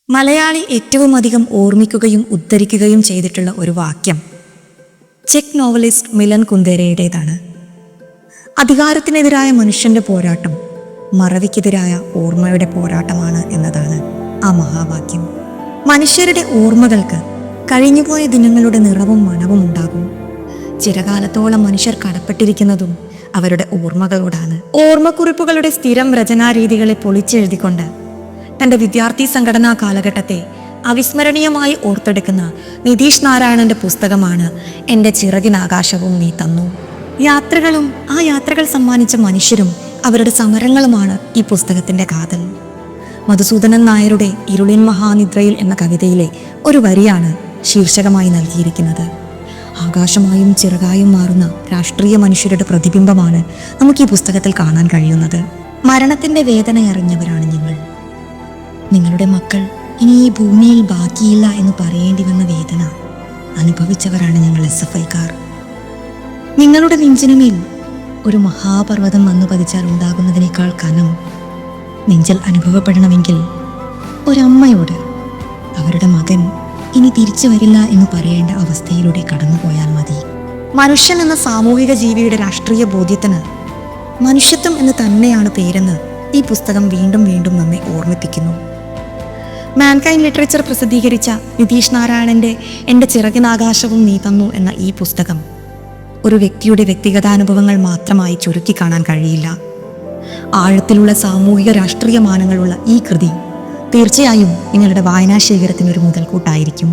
മലയാളി ഏറ്റവും അധികം ഓർമ്മിക്കുകയും ഉദ്ധരിക്കുകയും ചെയ്തിട്ടുള്ള ഒരു വാക്യം ചെക്ക് നോവലിസ്റ്റ് മിലൻ കുന്ദേരയുടേതാണ്. അധികാരത്തിനെതിരായ മനുഷ്യന്റെ പോരാട്ടം മറവിക്കെതിരായ ഓർമ്മയുടെ പോരാട്ടമാണ് എന്നതാണ് ആ മഹാവാക്യം. മനുഷ്യരുടെ ഓർമ്മകൾക്ക് കഴിഞ്ഞുപോയ ദിനങ്ങളുടെ നിറവും മണവും ഉണ്ടാകും. ചിരകാലത്തോളം മനുഷ്യർ കടപ്പെട്ടിരിക്കുന്നതും അവരുടെ ഓർമ്മകളോടാണ്. ഓർമ്മക്കുറിപ്പുകളുടെ സ്ഥിരം രചനാരീതികളെ പൊളിച്ചെഴുതിക്കൊണ്ട് തൻ്റെ വിദ്യാർത്ഥി സംഘടനാ കാലഘട്ടത്തെ അവിസ്മരണീയമായി ഓർത്തെടുക്കുന്ന നിതീഷ് നാരായണന്റെ പുസ്തകമാണ് എൻ്റെ ചിറകിനാകാശവും നീ തന്നു. യാത്രകളും ആ യാത്രകൾ സമ്മാനിച്ച മനുഷ്യരും അവരുടെ സമരങ്ങളുമാണ് ഈ പുസ്തകത്തിൻ്റെ കാതൽ. മധുസൂദനൻ നായരുടെ ഇരുളിൻ മഹാനിദ്രയിൽ എന്ന കവിതയിലെ ഒരു വരിയാണ് ശീർഷകമായി നൽകിയിരിക്കുന്നത്. ആകാശമായും ചിറകായും മാറുന്ന രാഷ്ട്രീയ മനുഷ്യരുടെ പ്രതിബിംബമാണ് നമുക്ക് ഈ പുസ്തകത്തിൽ കാണാൻ കഴിയുന്നത്. മരണത്തിൻ്റെ വേദന അറിഞ്ഞവരാണ് ഞങ്ങൾ. നിങ്ങളുടെ മക്കൾ ഇനി ഈ ഭൂമിയിൽ ബാക്കിയില്ല എന്ന് പറയേണ്ടി വന്ന വേദന അനുഭവിച്ചവരാണ് ഞങ്ങൾ SFIക്കാർ. നിങ്ങളുടെ നെഞ്ചിനുമേൽ ഒരു മഹാപർവ്വതം വന്നു പതിച്ചാൽ ഉണ്ടാകുന്നതിനേക്കാൾ കനം നെഞ്ചൽ അനുഭവപ്പെടണമെങ്കിൽ ഒരമ്മയോട് അവരുടെ മകൻ ഇനി തിരിച്ചു വരില്ല എന്ന് പറയേണ്ട അവസ്ഥയിലൂടെ കടന്നുപോയാൽ മതി. മനുഷ്യൻ എന്ന സാമൂഹിക ജീവിയുടെ രാഷ്ട്രീയ ബോധ്യത്തിന് മനുഷ്യത്വം എന്ന് തന്നെയാണ് പേരെന്ന് ഈ പുസ്തകം വീണ്ടും വീണ്ടും നമ്മെ ഓർമ്മിപ്പിക്കുന്നു. മാൻകൈൻഡ് ലിറ്ററേച്ചർ പ്രസിദ്ധീകരിച്ച നിതീഷ് നാരായണന്റെ എൻ്റെ ചിറകിനാകാശവും നീ തന്നു എന്ന ഈ പുസ്തകം ഒരു വ്യക്തിയുടെ വ്യക്തിഗതാനുഭവങ്ങൾ മാത്രമായി ചുരുക്കി കാണാൻ കഴിയില്ല. ആഴത്തിലുള്ള സാമൂഹിക രാഷ്ട്രീയ മാനങ്ങളുള്ള ഈ കൃതി തീർച്ചയായും നിങ്ങളുടെ വായനാശേഖരത്തിനൊരു മുതൽക്കൂട്ടായിരിക്കും.